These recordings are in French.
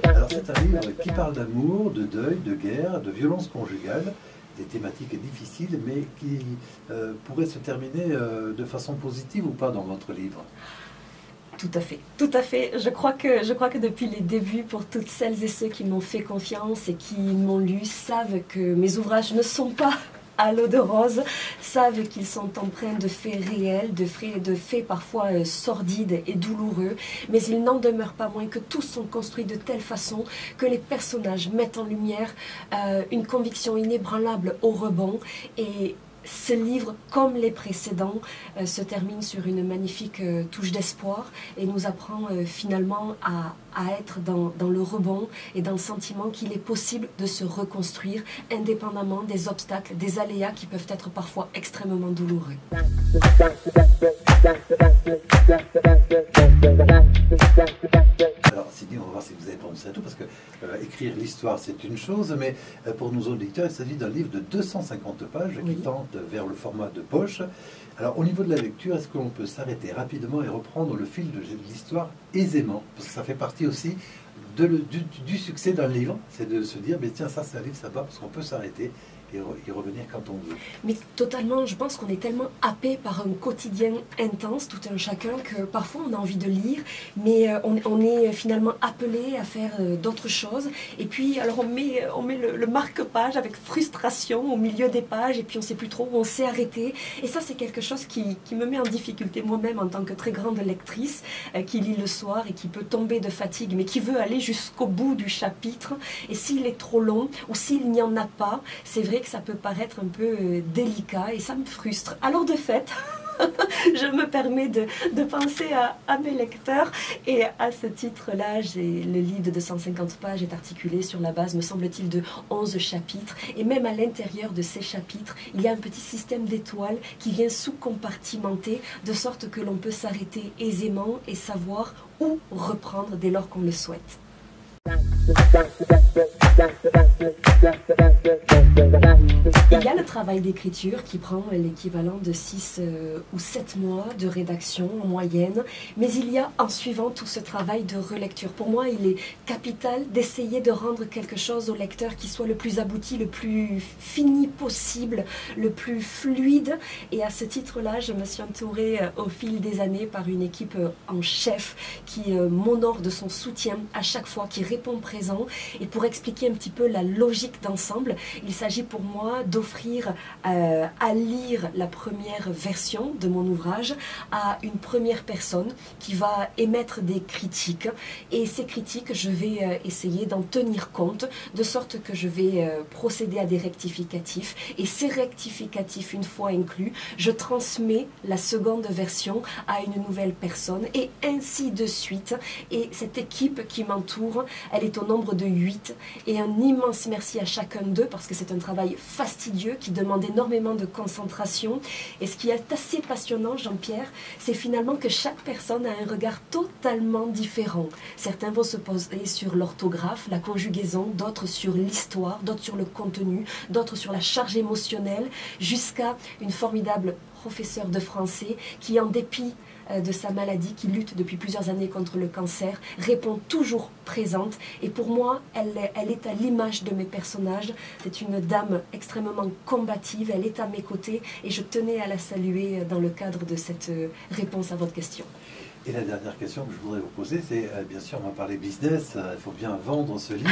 Alors c'est un livre qui parle d'amour, de deuil, de guerre, de violence conjugale, des thématiques difficiles, mais qui pourraient se terminer de façon positive ou pas dans votre livre? Tout à fait, tout à fait. Je crois que depuis les débuts, pour toutes celles et ceux qui m'ont fait confiance et qui m'ont lu, savent que mes ouvrages ne sont pas à l'eau de rose, savent qu'ils sont empreints de faits réels, de faits parfois sordides et douloureux, mais il n'en demeure pas moins que tous sont construits de telle façon que les personnages mettent en lumière une conviction inébranlable au rebond. Et ce livre, comme les précédents, se termine sur une magnifique touche d'espoir et nous apprend finalement à être dans le rebond et dans le sentiment qu'il est possible de se reconstruire indépendamment des obstacles, des aléas qui peuvent être parfois extrêmement douloureux. Alors Sydney, on va voir si vous avez pensé à tout, parce que écrire l'histoire c'est une chose, mais pour nos auditeurs il s'agit d'un livre de 250 pages qui tente vers le format de poche. Alors au niveau de la lecture, est-ce qu'on peut s'arrêter rapidement et reprendre le fil de l'histoire aisément? Parce que ça fait partie aussi du succès d'un livre, c'est de se dire, mais tiens, ça c'est un livre, ça va, parce qu'on peut s'arrêter et y revenir quand on veut. Mais totalement, je pense qu'on est tellement happé par un quotidien intense, tout un chacun, que parfois on a envie de lire, mais on est finalement appelé à faire d'autres choses. Et puis, alors on met le marque-page avec frustration au milieu des pages, et puis on ne sait plus trop où on s'est arrêté. Et ça, c'est quelque chose qui me met en difficulté moi-même en tant que très grande lectrice, qui lit le soir et qui peut tomber de fatigue, mais qui veut aller jusqu'au bout du chapitre. Et s'il est trop long, ou s'il n'y en a pas, c'est vrai que ça peut paraître un peu délicat et ça me frustre. Alors de fait, je me permets de penser à mes lecteurs, et à ce titre-là, le livre de 250 pages est articulé sur la base, me semble-t-il, de 11 chapitres, et même à l'intérieur de ces chapitres, il y a un petit système d'étoiles qui vient sous-compartimenter, de sorte que l'on peut s'arrêter aisément et savoir où reprendre dès lors qu'on le souhaite. Il y a le travail d'écriture qui prend l'équivalent de 6 ou 7 mois de rédaction en moyenne, mais il y a en suivant tout ce travail de relecture. Pour moi, il est capital d'essayer de rendre quelque chose au lecteur qui soit le plus abouti, le plus fini possible, le plus fluide. Et à ce titre-là, je me suis entourée au fil des années par une équipe en chef qui m'honore de son soutien à chaque fois, qui répond présent. Et pour expliquer un petit peu la logique d'ensemble, il s'agit pour moi d'offrir à lire la première version de mon ouvrage à une première personne qui va émettre des critiques, et ces critiques, je vais essayer d'en tenir compte, de sorte que je vais procéder à des rectificatifs, et ces rectificatifs, une fois inclus, je transmets la seconde version à une nouvelle personne, et ainsi de suite. Et cette équipe qui m'entoure, elle est au nombre de 8, et un immense merci à chacun d'eux, parce que c'est un travail fastidieux qui demande énormément de concentration. Et ce qui est assez passionnant, Jean-Pierre, c'est finalement que chaque personne a un regard totalement différent. Certains vont se poser sur l'orthographe, la conjugaison, d'autres sur l'histoire, d'autres sur le contenu, d'autres sur la charge émotionnelle, jusqu'à une formidable professeure de français qui, en dépit de sa maladie, qui lutte depuis plusieurs années contre le cancer, répond toujours présente. Et pour moi, elle est à l'image de mes personnages. C'est une dame extrêmement combative, elle est à mes côtés, et je tenais à la saluer dans le cadre de cette réponse à votre question. Et la dernière question que je voudrais vous poser, c'est, bien sûr, on va parler business, il faut bien vendre ce livre.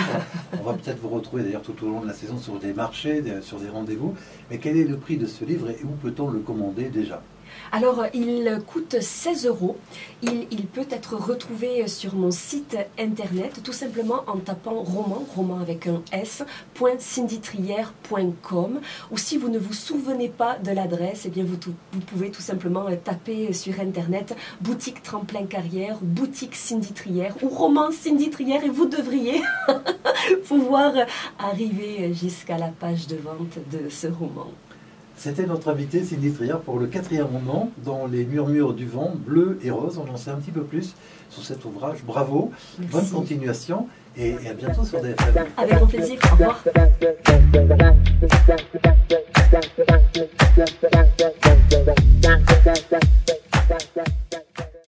On va peut-être vous retrouver d'ailleurs tout au long de la saison sur des marchés, sur des rendez-vous. Mais quel est le prix de ce livre et où peut-on le commander déjà ? Alors, il coûte 16 €. Il peut être retrouvé sur mon site internet, tout simplement en tapant roman avec un S, .cindytrière.com. Ou si vous ne vous souvenez pas de l'adresse, eh bien vous pouvez tout simplement taper sur internet boutique Tremplin Carrière, boutique Cindy Trière ou roman Cindy Trière, et vous devriez pouvoir arriver jusqu'à la page de vente de ce roman. C'était notre invité Cindy Trière pour le 4e roman, dans les murmures du vent, bleu et rose. On en sait un petit peu plus sur cet ouvrage. Bravo, merci. Bonne continuation et à bientôt sur DFM. Avec grand plaisir, au revoir.